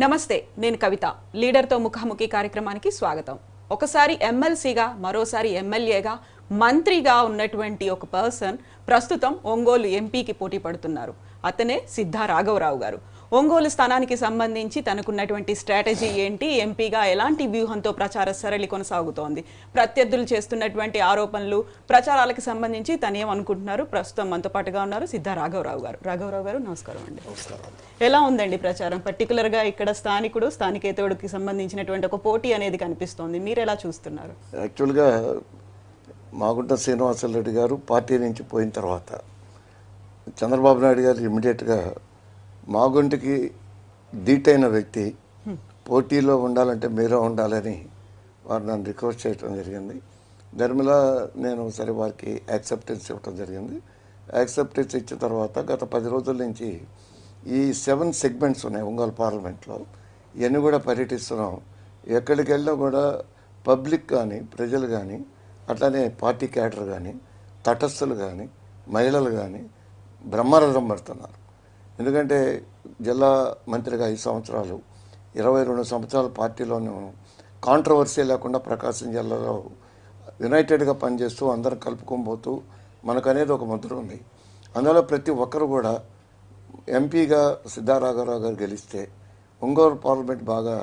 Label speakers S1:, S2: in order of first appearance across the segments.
S1: నమస్తే, నేను కవిత. లీడర్తో ముఖాముఖి కార్యక్రమానికి స్వాగతం. ఒకసారి ఎమ్మెల్సీగా, మరోసారి ఎమ్మెల్యేగా, మంత్రిగా ఉన్నటువంటి ఒక పర్సన్ ప్రస్తుతం ఒంగోలు ఎంపీకి పోటీ పడుతున్నారు. అతనే సిద్ధా రాఘవరావు గారు. ఒంగోలు స్థానానికి సంబంధించి తనకున్నటువంటి స్ట్రాటజీ ఏంటి, ఎంపీగా ఎలాంటి వ్యూహంతో ప్రచార సరళి కొనసాగుతోంది, ప్రత్యర్థులు చేస్తున్నటువంటి ఆరోపణలు, ప్రచారాలకు సంబంధించి తనేమనుకుంటున్నారు, ప్రస్తుతం మనతో పాటుగా ఉన్నారు సిద్ధా రాఘవరావు గారు. రాఘవరావు గారు, నమస్కారం అండి. ఎలా ఉందండి ప్రచారం? పర్టికులర్గా ఇక్కడ స్థానికేతరుడికి సంబంధించినటువంటి ఒక పోటీ అనేది కనిపిస్తోంది, మీరు ఎలా చూస్తున్నారు?
S2: యాక్చువల్గా మాగుంట శ్రీనివాసరెడ్డి గారు పార్టీ నుంచి పోయిన తర్వాత చంద్రబాబు నాయుడు గారు ఇమ్మీడియట్గా మాగుంటికి ధీటైన వ్యక్తి, పోటీలో ఉండాలంటే మీరే ఉండాలని వారు నన్ను రిక్వెస్ట్ చేయడం జరిగింది. దాని మీద నేను సరే వారికి యాక్సెప్టెన్స్ ఇవ్వడం జరిగింది. యాక్సెప్టెన్స్ ఇచ్చిన తర్వాత గత 10 రోజుల నుంచి ఈ 7 సెగ్మెంట్స్ ఉన్నాయి ఒంగోలు పార్లమెంట్లో, ఇవన్నీ కూడా పర్యటిస్తున్నాం. ఎక్కడికి వెళ్ళినా కూడా పబ్లిక్ కానీ, ప్రజలు కానీ, అట్లానే పార్టీ క్యాడర్ కానీ, తటస్థులు కానీ, మహిళలు కానీ బ్రహ్మరథం పడుతున్నారు. ఎందుకంటే జిల్లా మంత్రిగా 5 సంవత్సరాలు, 22 సంవత్సరాల పార్టీలోనూ కాంట్రవర్సీ లేకుండా ప్రకాశం జిల్లాలో యునైటెడ్గా పనిచేస్తూ అందరం కలుపుకొని పోతూ మనకనేది ఒక ముద్ర ఉంది. అందులో ప్రతి ఒక్కరు కూడా ఎంపీగా సిద్ధా రాఘవరావు గారు గెలిస్తే ఒంగోలు పార్లమెంట్ బాగా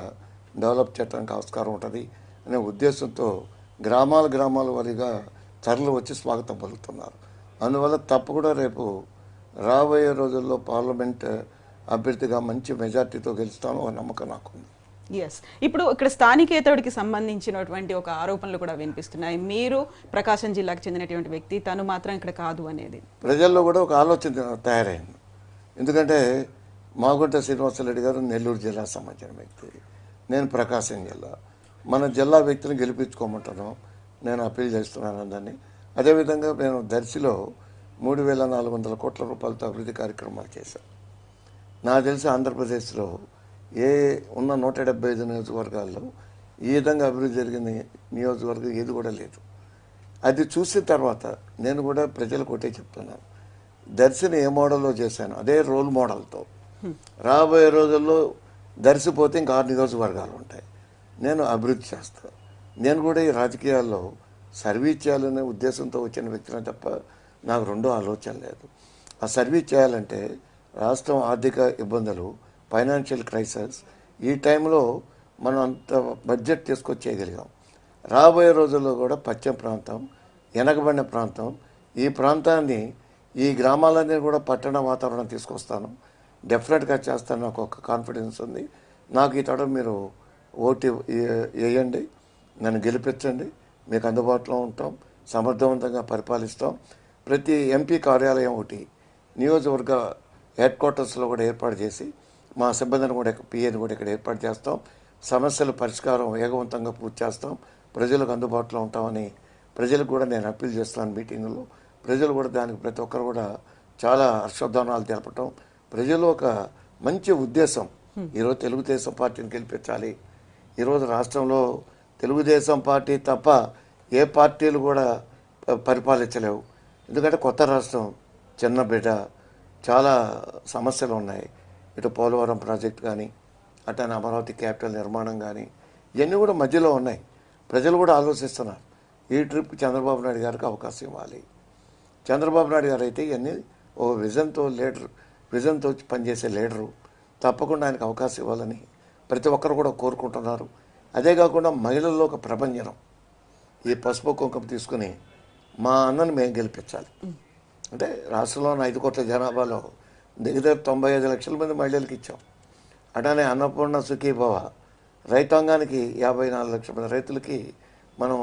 S2: డెవలప్ చేయడానికి ఆస్కారం ఉంటుంది అనే ఉద్దేశంతో గ్రామాల వారీగా తరలి వచ్చి స్వాగతం పలుకుతున్నారు. అందువల్ల తప్పకుండా రేపు రాబోయే రోజుల్లో పార్లమెంట్ అభ్యర్థిగా మంచి మెజార్టీతో గెలుస్తాను అనే నమ్మకం నాకుంది.
S1: ఎస్, ఇప్పుడు ఇక్కడ స్థానికేతరుడికి సంబంధించినటువంటి ఒక ఆరోపణలు కూడా వినిపిస్తున్నాయి. మీరు ప్రకాశం జిల్లాకు చెందినటువంటి వ్యక్తి, తను మాత్రం ఇక్కడ కాదు అనేది
S2: ప్రజల్లో కూడా ఒక ఆలోచన తయారైంది. ఎందుకంటే మాగుంట శ్రీనివాసరెడ్డి గారు నెల్లూరు జిల్లా సంబంధించిన వ్యక్తి, నేను ప్రకాశం జిల్లా, మన జిల్లా వ్యక్తిని గెలిపించుకోమంటాను నేను అప్పీల్ చేస్తున్నాను అందరినీ. అదేవిధంగా నేను దర్శిలో 3,400 కోట్ల రూపాయలతో అభివృద్ధి కార్యక్రమాలు చేశాను. నాకు తెలిసి ఆంధ్రప్రదేశ్లో ఉన్న 175 నియోజకవర్గాల్లో ఈ విధంగా అభివృద్ధి జరిగిన నియోజకవర్గం ఏది కూడా లేదు. అది చూసిన తర్వాత నేను కూడా ప్రజలకు ఒకటే చెప్తున్నాను, దర్శిని ఏ మోడల్లో చేశాను అదే రోల్ మోడల్తో రాబోయే రోజుల్లో దర్శిపోతే ఇంకా 6 నియోజకవర్గాలు ఉంటాయి. నేను అభివృద్ధి చేస్తాను. నేను కూడా ఈ రాజకీయాల్లో సర్వీస్ చేయాలనే ఉద్దేశంతో వచ్చిన వ్యక్తినే తప్ప నాకు రెండో ఆలోచన లేదు. ఆ సర్వీస్ చేయాలంటే రాష్ట్రం ఆర్థిక ఇబ్బందులు, ఫైనాన్షియల్ క్రైసిస్, ఈ టైంలో మనం అంత బడ్జెట్ తీసుకొచ్చి చేయగలిగాం. రాబోయే రోజుల్లో కూడా పశ్చిమ ప్రాంతం, వెనకబడిన ప్రాంతం, ఈ ప్రాంతాన్ని, ఈ గ్రామాలన్నీ కూడా పట్టణ వాతావరణం తీసుకొస్తాను, డెఫినెట్గా చేస్తాను. నాకు ఒక కాన్ఫిడెన్స్ ఉంది. నాకు ఈ తడ మీరు ఓటు వేయండి, నన్ను గెలిపించండి, మీకు అందుబాటులో ఉంటాం, సమర్థవంతంగా పరిపాలిస్తాం. ప్రతి ఎంపీ కార్యాలయం ఒకటి నియోజకవర్గ హెడ్ క్వార్టర్స్లో కూడా ఏర్పాటు చేసి మా సిబ్బందిని కూడా పిఏని కూడా ఇక్కడ ఏర్పాటు చేస్తాం. సమస్యల పరిష్కారం వేగవంతంగా పూర్తి చేస్తాం, ప్రజలకు అందుబాటులో ఉంటామని ప్రజలకు కూడా నేను అప్పీల్ చేస్తాను. మీటింగులో ప్రజలు కూడా దానికి ప్రతి ఒక్కరు కూడా చాలా హర్షోద్వానాలు తెలపటం, ప్రజలు ఒక మంచి ఉద్దేశం, ఈరోజు తెలుగుదేశం పార్టీని గెలిపించాలి. ఈరోజు రాష్ట్రంలో తెలుగుదేశం పార్టీ తప్ప ఏ పార్టీలు కూడా పరిపాలించలేవు. ఎందుకంటే కొత్త రాష్ట్రం, చిన్న బిడ్డ, చాలా సమస్యలు ఉన్నాయి. ఇటు పోలవరం ప్రాజెక్ట్ కానీ, అటనే అమరావతి క్యాపిటల్ నిర్మాణం కానీ, ఇవన్నీ కూడా మధ్యలో ఉన్నాయి. ప్రజలు కూడా ఆలోచిస్తున్నారు, ఈ ట్రిప్ చంద్రబాబు నాయుడు గారికి అవకాశం ఇవ్వాలి. చంద్రబాబు నాయుడు గారు అయితే ఇవన్నీ ఓ విజన్తో పనిచేసే లీడరు, తప్పకుండా ఆయనకు అవకాశం ఇవ్వాలని ప్రతి ఒక్కరు కూడా కోరుకుంటున్నారు. అదే కాకుండా మహిళల్లో ఒక ప్రభంజనం, ఈ పసుపు కుంకుమ తీసుకుని మా అన్నను మేము గెలిపించాలి. అంటే రాష్ట్రంలో 5 కోట్ల జనాభాలో దగ్గర 95 లక్షల మంది మహిళలకు ఇచ్చాం. అట్లానే అన్నపూర్ణ సుఖీభవ, రైతాంగానికి 54 లక్షల మంది రైతులకి మనం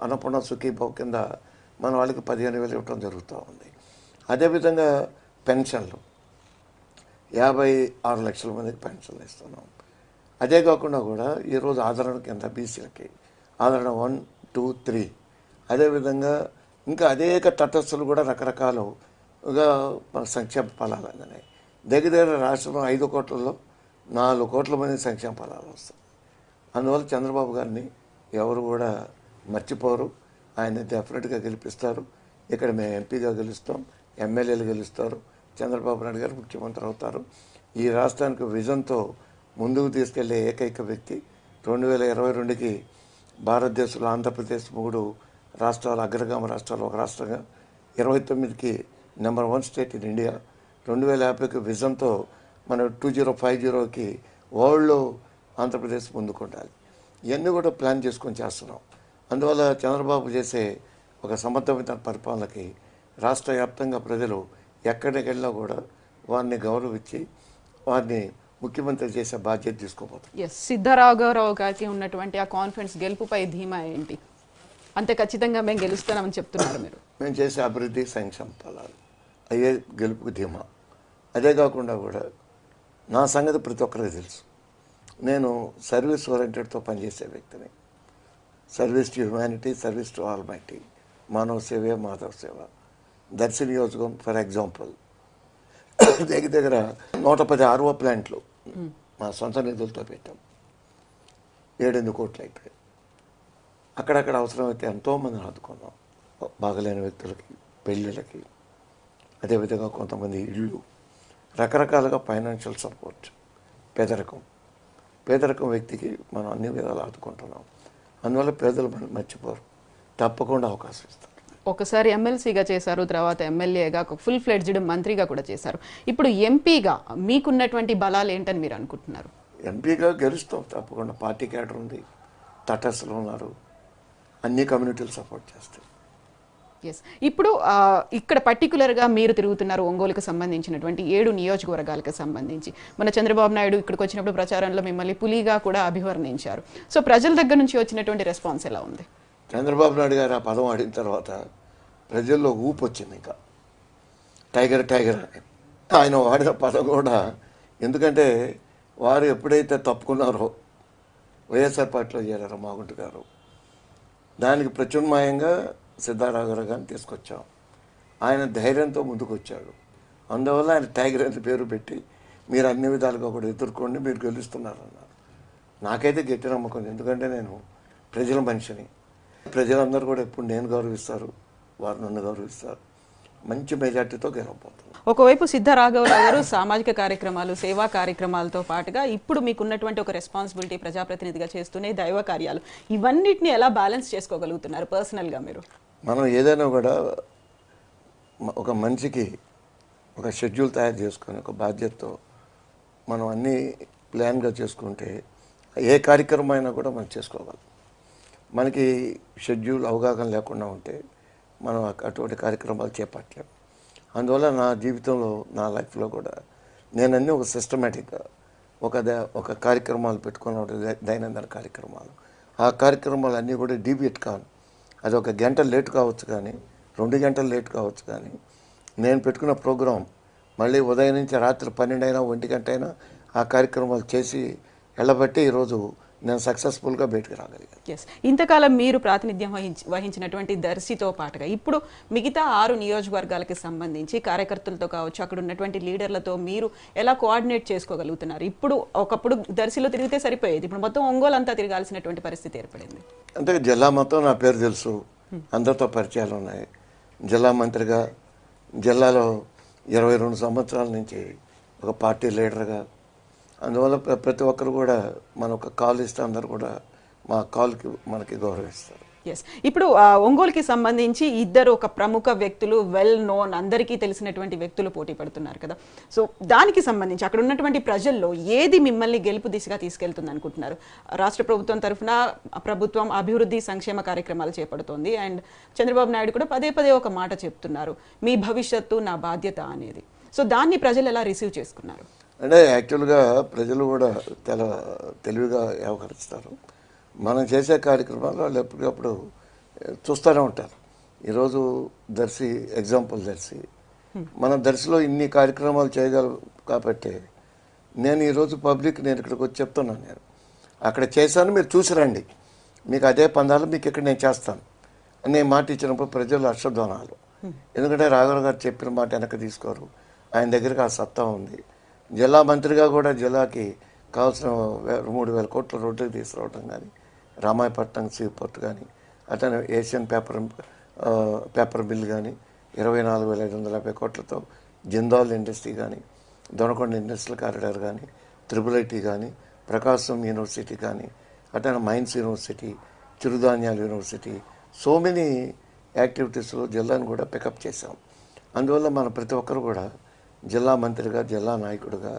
S2: అన్నపూర్ణ సుఖీభవ కింద మన వాళ్ళకి 15,000 ఇవ్వటం జరుగుతూ ఉంది. అదేవిధంగా పెన్షన్లు 56 లక్షల మందికి పెన్షన్లు ఇస్తున్నాం. అదే కాకుండా కూడా ఈరోజు ఆదరణ కింద బీసీలకి ఆదరణ 1, 2, 3, అదేవిధంగా ఇంకా అనేక తటస్థులు కూడా రకరకాలుగా మన సంక్షేమ ఫలాలు అందినాయి. దగ్గర రాష్ట్రంలో 5 కోట్లలో 4 కోట్ల మంది సంక్షేమ ఫలాలు వస్తాయి. అందువల్ల చంద్రబాబు గారిని ఎవరు కూడా మర్చిపోరు, ఆయన డెఫినెట్గా గెలిపిస్తారు. ఇక్కడ మేము ఎంపీగా గెలుస్తాం, ఎమ్మెల్యేలు గెలుస్తారు, చంద్రబాబు నాయుడు గారు ముఖ్యమంత్రి అవుతారు. ఈ రాష్ట్రానికి విజన్తో ముందుకు తీసుకెళ్లే ఏకైక వ్యక్తి. 2022కి భారతదేశంలో ఆంధ్రప్రదేశ్ 3 రాష్ట్రాలు అగ్రగామ రాష్ట్రాలు ఒక రాష్ట్రంగా, 29కి నెంబర్ 1 స్టేట్ ఇన్ ఇండియా, 2050కి విజన్తో మనం 2050కి వరల్డ్లో ఆంధ్రప్రదేశ్ ముందుకుండాలి. ఇవన్నీ కూడా ప్లాన్ చేసుకొని చేస్తున్నాం. అందువల్ల చంద్రబాబు చేసే ఒక సమర్థవంతమైన పరిపాలనకి రాష్ట్ర వ్యాప్తంగా ప్రజలు ఎక్కడికి వెళ్ళినా కూడా వారిని గౌరవించి వారిని ముఖ్యమంత్రి చేసే బాధ్యత తీసుకోబోతున్నారు.
S1: ఎస్, సిద్ధరాఘవరావు గారికి ఉన్నటువంటి ఆ కాన్ఫిడెన్స్, గెలుపుపై ధీమా ఏంటి? అంత ఖచ్చితంగా మేము గెలుస్తున్నామని చెప్తున్నారు మీరు.
S2: మేము చేసే అభివృద్ధి సంక్షేమ ఫలాలు అయ్యే గెలుపుకు ధీమా. అదే కాకుండా కూడా నా సంగతి ప్రతి ఒక్కరికి తెలుసు. నేను సర్వీస్ ఓరియంటెడ్తో పనిచేసే వ్యక్తిని. Service to humanity, service to almighty, మానవ సేవే మాధవ సేవ. దర్శి నియోజకవర్గం ఫర్ ఎగ్జాంపుల్ దగ్గర 110 RO ప్లాంట్లు మా సొంత నిధులతో పెట్టాం. 7-8 కోట్లు అయిపోయాయి. అక్కడక్కడ అవసరమైతే ఎంతోమందిని ఆదుకున్నాం. బాగలేని వ్యక్తులకి, పెళ్ళిళ్ళకి, అదేవిధంగా కొంతమంది ఇళ్ళు, రకరకాలుగా ఫైనాన్షియల్ సపోర్ట్. పేదరికం వ్యక్తికి మనం అన్ని విధాలు ఆదుకుంటున్నాం. అందువల్ల పేదలు మనం మర్చిపోరు, తప్పకుండా అవకాశం ఇస్తారు.
S1: ఒకసారి ఎమ్మెల్సీగా చేశారు, తర్వాత ఎమ్మెల్యేగా, ఫుల్ ఫ్లెడ్జ్డ్ మంత్రిగా కూడా చేశారు. ఇప్పుడు ఎంపీగా మీకున్నటువంటి బలాలు ఏంటని మీరు అనుకుంటున్నారు?
S2: ఎంపీగా గెలుస్తాం తప్పకుండా. పార్టీ క్యాడర్ ఉంది, తటస్థులు ఉన్నారు, అన్ని కమ్యూనిటీలు సపోర్ట్ చేస్తాయి.
S1: ఎస్, ఇప్పుడు ఇక్కడ పర్టికులర్గా మీరు తిరుగుతున్నారు ఒంగోలుకు సంబంధించినటువంటి 7 నియోజకవర్గాలకు సంబంధించి. మన చంద్రబాబు నాయుడు ఇక్కడికి వచ్చినప్పుడు ప్రచారంలో మిమ్మల్ని పులిగా కూడా అభివర్ణించారు. సో ప్రజల దగ్గర నుంచి వచ్చినటువంటి రెస్పాన్స్ ఎలా ఉంది?
S2: చంద్రబాబు నాయుడు గారు ఆ పదం ఆడిన తర్వాత ప్రజల్లో ఊపు వచ్చింది. ఇంకా టైగర్ అని ఆయన వాడిన పదం కూడా, ఎందుకంటే వారు ఎప్పుడైతే తప్పుకున్నారో వైఎస్ఆర్ పార్టీలో చేరారో మాగుంట గారు, దానికి ప్రత్యామ్నాయంగా సిద్ధారాఘవరావు గారిని తీసుకొచ్చాం. ఆయన ధైర్యంతో ముందుకు వచ్చాడు. అందువల్ల ఆయన టైగర్ అని పేరు పెట్టి మీరు అన్ని విధాలుగా కూడా ఎదుర్కోండి, మీరు గెలుస్తున్నారన్నారు. నాకైతే గట్టి నమ్మకం, ఎందుకంటే నేను ప్రజల మనిషిని. ప్రజలందరూ కూడా ఎప్పుడు నేను గౌరవిస్తారు, వారు నన్ను గౌరవిస్తారు. మంచి మెజార్టీతో గెలవబోతున్నారు.
S1: ఒకవైపు సిద్ధరాఘవరావు గారు సామాజిక కార్యక్రమాలు, సేవా కార్యక్రమాలతో పాటుగా ఇప్పుడు మీకున్నటువంటి ఒక రెస్పాన్సిబిలిటీ, ప్రజాప్రతినిధిగా చేస్తూనే దైవ కార్యాలు, ఇవన్నిటిని ఎలా బ్యాలెన్స్ చేసుకోగలుగుతున్నారు పర్సనల్గా మీరు?
S2: మనం ఏదైనా కూడా ఒక మనిషికి ఒక షెడ్యూల్ తయారు చేసుకొని ఒక బాధ్యతతో మనం అన్నీ ప్లాన్గా చేసుకుంటే ఏ కార్యక్రమం అయినా కూడా మనం చేసుకోగలం. మనకి షెడ్యూల్ అవగాహన లేకుండా ఉంటే మనం అటువంటి కార్యక్రమాలు చేపట్టలేము. అందువల్ల నా జీవితంలో, నా లైఫ్లో కూడా నేనన్నీ ఒక సిస్టమేటిక్గా ఒక కార్యక్రమాలు పెట్టుకున్న దైనందిన కార్యక్రమాలు. ఆ కార్యక్రమాలు అన్నీ కూడా డీవియేట్ కాను. అది 1 గంట లేట్ కావచ్చు, కానీ 2 గంటలు లేట్ కావచ్చు, కానీ నేను పెట్టుకున్న ప్రోగ్రాం మళ్ళీ ఉదయం నుంచి రాత్రి 12 అయినా 1 గంట అయినా ఆ కార్యక్రమాలు చేసి వెళ్ళబట్టి ఈరోజు నేను సక్సెస్ఫుల్గా బయటకు రాగలిగాను.
S1: ఎస్, ఇంతకాలం మీరు ప్రాతినిధ్యం వహించినటువంటి దర్శితో పాటుగా ఇప్పుడు మిగతా 6 నియోజకవర్గాలకు సంబంధించి కార్యకర్తలతో కావచ్చు, అక్కడ ఉన్నటువంటి లీడర్లతో మీరు ఎలా కోఆర్డినేట్ చేసుకోగలుగుతున్నారు? ఇప్పుడు ఒకప్పుడు దర్శిలో తిరిగితే సరిపోయేది, ఇప్పుడు మొత్తం ఒంగోలు అంతా తిరగాల్సినటువంటి పరిస్థితి ఏర్పడింది.
S2: అంటే జిల్లా మొత్తం నా పేరు తెలుసు, అందరితో పరిచయాలు ఉన్నాయి. జిల్లా మంత్రిగా, జిల్లాలో 22 సంవత్సరాల నుంచి ఒక పార్టీ లీడర్గా, అందువల్ల ప్రతి ఒక్కరు కూడా మన ఒక కాల్ ఇస్తే అందరు కూడా మా కాల్కి మనకి గౌరవిస్తారు.
S1: ఎస్, ఇప్పుడు ఒంగోలుకి సంబంధించి ఇద్దరు ఒక ప్రముఖ వ్యక్తులు, వెల్ నోన్, అందరికీ తెలిసినటువంటి వ్యక్తులు పోటీ పడుతున్నారు కదా. సో దానికి సంబంధించి అక్కడ ఉన్నటువంటి ప్రజల్లో ఏది మిమ్మల్ని గెలుపు దిశగా తీసుకెళ్తుంది అనుకుంటున్నారు? రాష్ట్ర ప్రభుత్వం తరఫున ప్రభుత్వం అభివృద్ధి సంక్షేమ కార్యక్రమాలు చేపడుతోంది, అండ్ చంద్రబాబు నాయుడు కూడా పదే ఒక మాట చెప్తున్నారు, మీ భవిష్యత్తు నా బాధ్యత అనేది. సో దాన్ని ప్రజలు ఎలా రిసీవ్ చేసుకున్నారు?
S2: అంటే యాక్చువల్గా ప్రజలు కూడా తెలివిగా వ్యవహరిస్తారు. మనం చేసే కార్యక్రమాలు వాళ్ళు ఎప్పటికప్పుడు చూస్తూనే ఉంటారు. ఈరోజు దర్శి ఎగ్జాంపుల్, మన దర్శిలో ఇన్ని కార్యక్రమాలు చేయగలరు కాబట్టి నేను ఈరోజు నేను ఇక్కడికి వచ్చి చెప్తున్నాను, నేను అక్కడ చేశాను, మీరు చూసి రండి, మీకు అదే పందాలు మీకు ఇక్కడ నేను చేస్తాను అనే మాట ఇచ్చినప్పుడు ప్రజలు హర్షధ్వానాలు. ఎందుకంటే రాఘవరావు గారు చెప్పిన మాట వెనక్కి తీసుకోరు, ఆయన దగ్గరికి ఆ సత్తా ఉంది. జిల్లా మంత్రిగా కూడా జిల్లాకి కావాల్సిన 3,000 కోట్ల రోడ్డుకి తీసుకురావడం కానీ, రామాయపట్నం సీపోర్ట్ కానీ, అతను ఏషియన్ పేపర్ బిల్ కానీ, 24,550 కోట్లతో జిందాల్ ఇండస్ట్రీ కానీ, దొనకొండ ఇండస్ట్రియల్ కారిడార్ కానీ, IIIT కానీ, ప్రకాశం యూనివర్సిటీ కానీ, అట్లా మైన్స్ యూనివర్సిటీ, చిరుధాన్యాల యూనివర్సిటీ, సో మెనీ యాక్టివిటీస్లో జిల్లాను కూడా పికప్ చేశాం. అందువల్ల మన ప్రతి ఒక్కరు కూడా జిల్లా మంత్రిగా, జిల్లా నాయకుడిగా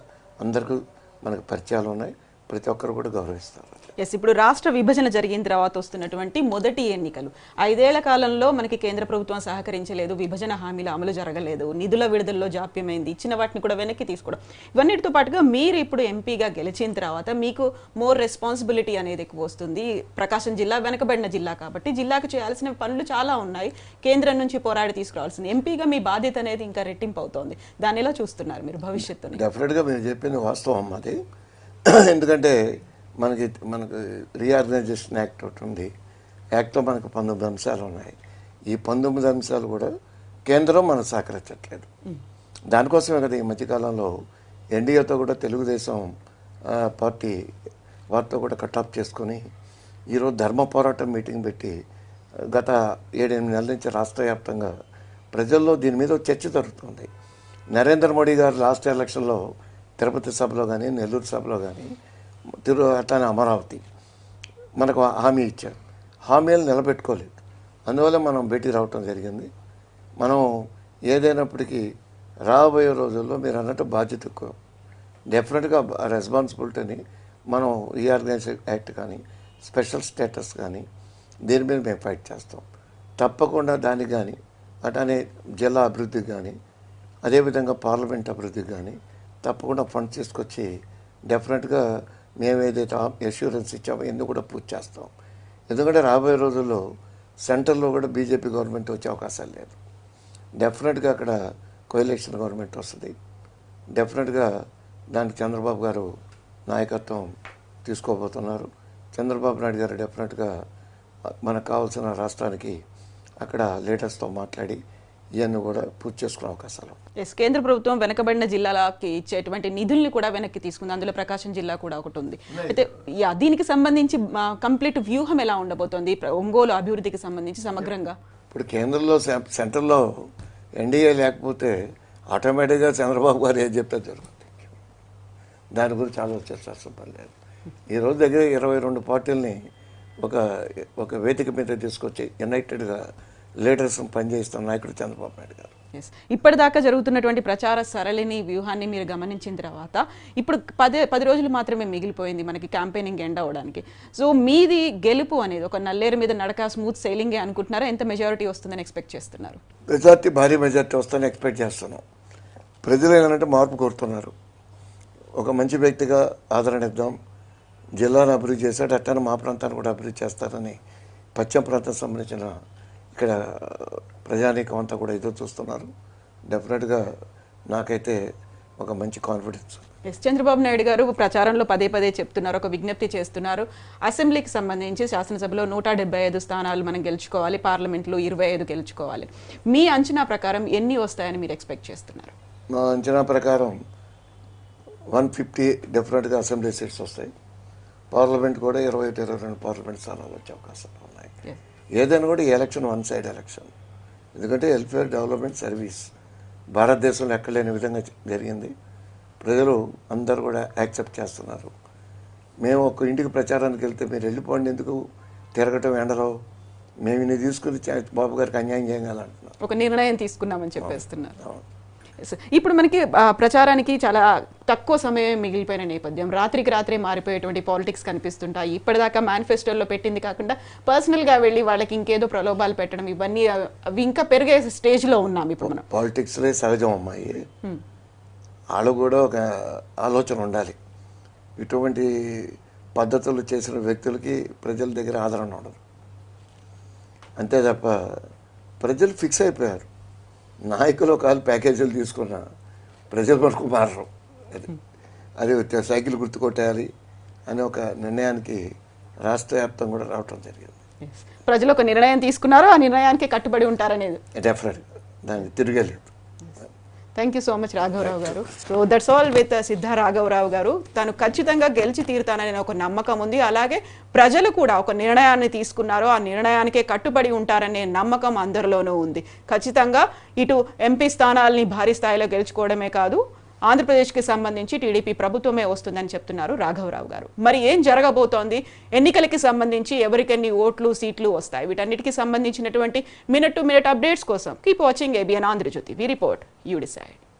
S2: అందరికీ మనకు పరిచయాలు ఉన్నాయి. ప్రతి ఒక్కరు కూడా గౌరవిస్తారు.
S1: ఎస్, ఇప్పుడు రాష్ట్ర విభజన జరిగిన తర్వాత వస్తున్నటువంటి మొదటి ఎన్నికలు. 5 ఏళ్ల కాలంలో మనకి కేంద్ర ప్రభుత్వం సహకరించలేదు, విభజన హామీల అమలు జరగలేదు, నిధుల విడుదలలో జాప్యమైంది, ఇచ్చిన వాటిని కూడా వెనక్కి తీసుకోవడం, ఇవన్నిటితో పాటుగా మీరు ఇప్పుడు ఎంపీగా గెలిచిన తర్వాత మీకు మోర్ రెస్పాన్సిబిలిటీ అనేది ఎక్కువ వస్తుంది. ప్రకాశం జిల్లా వెనకబడిన జిల్లా కాబట్టి జిల్లాకు చేయాల్సిన పనులు చాలా ఉన్నాయి. కేంద్రం నుంచి పోరాడి తీసుకురావాల్సింది. ఎంపీగా మీ బాధ్యత అనేది ఇంకా రెట్టింపు అవుతోంది. దాన్ని ఎలా చూస్తున్నారు మీరు భవిష్యత్తుని?
S2: డెఫినెట్గా మీరు చెప్పింది వాస్తవం అది. ఎందుకంటే మనకు రీఆర్గనైజేషన్ యాక్ట్ ఒకటి ఉంది. యాక్ట్లో మనకు 19 అంశాలు ఉన్నాయి. ఈ 19 అంశాలు కూడా కేంద్రం మనకు సహకరించట్లేదు. దానికోసమే కదా ఈ మధ్యకాలంలో ఎన్డీఏతో కూడా తెలుగుదేశం పార్టీ వారితో కూడా కటాప్ చేసుకొని ఈరోజు ధర్మ పోరాటం మీటింగ్ పెట్టి గత 7-8 నెలల నుంచి రాష్ట్ర వ్యాప్తంగా ప్రజల్లో దీని మీద చర్చ జరుగుతుంది. నరేంద్ర మోడీ గారు లాస్ట్ ఎలక్షన్లో తిరుపతి సభలో కానీ, నెల్లూరు సభలో కానీ, అట్లానే అమరావతి మనకు హామీ ఇచ్చారు. హామీలు నిలబెట్టుకోలేదు. అందువల్ల మనం భేటీ రావటం జరిగింది. మనం ఏదైనప్పటికీ రాబోయే రోజుల్లో మీరు అన్నట్టు బాధ్యత ఎక్కువ. డెఫినెట్గా రెస్పాన్సిబిలిటీని మనం రీఆర్గనైజేషన్ యాక్ట్ కానీ, స్పెషల్ స్టేటస్ కానీ దీని మీద మేము ఫైట్ చేస్తాం. తప్పకుండా దానికి కానీ, అట్లానే జిల్లా అభివృద్ధికి కానీ, అదేవిధంగా పార్లమెంట్ అభివృద్ధికి కానీ తప్పకుండా ఫండ్ తీసుకొచ్చి డెఫినెట్గా మేము ఏదైతే అష్యూరెన్స్ ఇచ్చామో ఎందుకు కూడా పూర్తి చేస్తాం. ఎందుకంటే రాబోయే రోజుల్లో సెంట్రల్లో కూడా బీజేపీ గవర్నమెంట్ వచ్చే అవకాశాలు లేదు. డెఫినెట్గా అక్కడ కోయలేషన్ గవర్నమెంట్ వస్తుంది. డెఫినెట్గా దానికి చంద్రబాబు గారు నాయకత్వం తీసుకోబోతున్నారు. చంద్రబాబు నాయుడు గారు డెఫినెట్గా మనకు కావాల్సిన రాష్ట్రానికి అక్కడ లీడర్స్తో మాట్లాడి ఇవన్నీ కూడా పూర్తి చేసుకునే అవకాశాలు.
S1: ఎస్, కేంద్ర ప్రభుత్వం వెనకబడిన జిల్లాలకి ఇచ్చేటువంటి నిధుల్ని కూడా వెనక్కి తీసుకుంది. అందులో ప్రకాశం జిల్లా కూడా ఒకటి ఉంది. అయితే దీనికి సంబంధించి కంప్లీట్ వ్యూహం ఎలా ఉండబోతోంది ఒంగోలు అభివృద్ధికి సంబంధించి సమగ్రంగా?
S2: ఇప్పుడు కేంద్రంలో సెంట్రల్లో ఎన్డీఏ లేకపోతే ఆటోమేటిక్గా చంద్రబాబు గారు ఏం చెప్తే జరుగుతుంది. దాని గురించి ఆలోచించాల్సిన పని లేదు. ఈరోజు దగ్గర 22 పార్టీలని ఒక వేదిక మీద తీసుకొచ్చి యునైటెడ్గా లీడర్స్ పనిచేస్తున్న నాయకుడు చంద్రబాబు నాయుడు గారు.
S1: ఇప్పటిదాకా జరుగుతున్నటువంటి ప్రచార సరళిని వ్యూహాన్ని మీరు గమనించిన తర్వాత ఇప్పుడు 10 రోజులు మాత్రమే మిగిలిపోయింది మనకి క్యాంపెయినింగ్ ఎండ్ అవ్వడానికి. సో మీది గెలుపు అనేది ఒక నల్లేరు మీద నడక, స్మూత్ సెయిలింగే అనుకుంటున్నారా? ఎంత మెజారిటీ వస్తుందని ఎక్స్పెక్ట్ చేస్తున్నారు?
S2: మెజారిటీ, భారీ మెజారిటీ వస్తుందని ఎక్స్పెక్ట్ చేస్తున్నాం. ప్రజలు ఏంటంటే మార్పు కోరుతున్నారు. ఒక మంచి వ్యక్తిగా ఆదరణ ఇద్దాం, జిల్లాను అభివృద్ధి చేశాడు, అట్టాను మా ప్రాంతాన్ని కూడా అభివృద్ధి చేస్తారని పశ్చిమ ప్రాంతం సంబంధించిన ఇక్కడ ప్రజానీకం అంతా కూడా ఎదురు చూస్తున్నారు. డెఫినెట్గా నాకైతే ఒక మంచి కాన్ఫిడెన్స్.
S1: చంద్రబాబు నాయుడు గారు ప్రచారంలో పదే చెప్తున్నారు, ఒక విజ్ఞప్తి చేస్తున్నారు. అసెంబ్లీకి సంబంధించి శాసనసభలో 175 స్థానాలు మనం గెలుచుకోవాలి, పార్లమెంట్లో 25 గెలుచుకోవాలి. మీ అంచనా ప్రకారం ఎన్ని వస్తాయని మీరు ఎక్స్పెక్ట్ చేస్తున్నారు?
S2: మా అంచనా ప్రకారం 150 డెఫినెట్గా అసెంబ్లీ సీట్స్ వస్తాయి. పార్లమెంట్ కూడా 21-22 పార్లమెంట్ స్థానాలు వచ్చే అవకాశాలు ఉన్నాయి. ఏదైనా కూడా ఈ ఎలక్షన్ వన్ సైడ్ ఎలక్షన్. ఎందుకంటే వెల్ఫేర్ డెవలప్మెంట్ సర్వీస్ భారతదేశంలో ఎక్కడలేని విధంగా జరిగింది. ప్రజలు అందరూ కూడా యాక్సెప్ట్ చేస్తున్నారు. మేము ఒక ఇంటికి ప్రచారానికి వెళ్తే మీరు వెళ్ళిపోండి, ఎందుకు తిరగటం ఎండలో, మేము ఇన్ని తీసుకుని బాబు గారికి అన్యాయం చేయాలంటున్నారు.
S1: ఒక నిర్ణయం తీసుకున్నామని చెప్పేస్తున్నారు. ఇప్పుడు మనకి ప్రచారానికి చాలా తక్కువ సమయం మిగిలిపోయిన నేపథ్యం, రాత్రికి రాత్రే మారిపోయేటువంటి పాలిటిక్స్ కనిపిస్తుంటాయి. ఇప్పటిదాకా మేనిఫెస్టోలో పెట్టింది కాకుండా పర్సనల్గా వెళ్ళి వాళ్ళకి ఇంకేదో ప్రలోభాలు పెట్టడం, ఇవన్నీ అవి ఇంకా పెరిగే స్టేజ్లో ఉన్నాం ఇప్పుడు మనం.
S2: పాలిటిక్స్లే సహజం అమ్మాయి, వాళ్ళు కూడా ఒక ఆలోచన ఉండాలి. ఇటువంటి పద్ధతులు చేసిన వ్యక్తులకి ప్రజల దగ్గర ఆదరణ ఉండదు. అంతే తప్ప ప్రజలు ఫిక్స్ అయిపోయారు. నాయకులు ఒకవేళ ప్యాకేజీలు తీసుకున్న ప్రజల వరకు మారరు. అది సైకిల్ గుర్తుకొట్టేయాలి అనే ఒక నిర్ణయానికి రాష్ట్ర వ్యాప్తం కూడా రావటం జరిగింది.
S1: ప్రజలు ఒక నిర్ణయం తీసుకున్నారు, ఆ నిర్ణయానికి కట్టుబడి ఉంటారనేది
S2: డెఫినెట్గా దానికి తిరగలేదు.
S1: థ్యాంక్ యూ సో మచ్ రాఘవరావు గారు. సో దట్స్ ఆల్ విత్ సిద్ధ రాఘవరావు గారు. తను ఖచ్చితంగా గెలిచి తీరుతానని ఒక నమ్మకం ఉంది. అలాగే ప్రజలు కూడా ఒక నిర్ణయాన్ని తీసుకున్నారో ఆ నిర్ణయానికే కట్టుబడి ఉంటారనే నమ్మకం అందరిలోనూ ఉంది. ఖచ్చితంగా ఇటు ఎంపీ స్థానాల్ని భారీ స్థాయిలో గెలుచుకోవడమే కాదు, ఆంధ్రప్రదేశ్కి సంబంధించి టీడీపీ ప్రభుత్వమే వస్తుందని చెప్తున్నారు రాఘవరావు గారు. మరి ఏం జరగబోతోంది, ఎన్నికలకి సంబంధించి ఎవరికెన్ని ఓట్లు సీట్లు వస్తాయి, వీటన్నిటికీ సంబంధించినటువంటి మినిట్ టు మినిట్ అప్డేట్స్ కోసం keep watching ABN Andhra Jyothi. We report, you decide.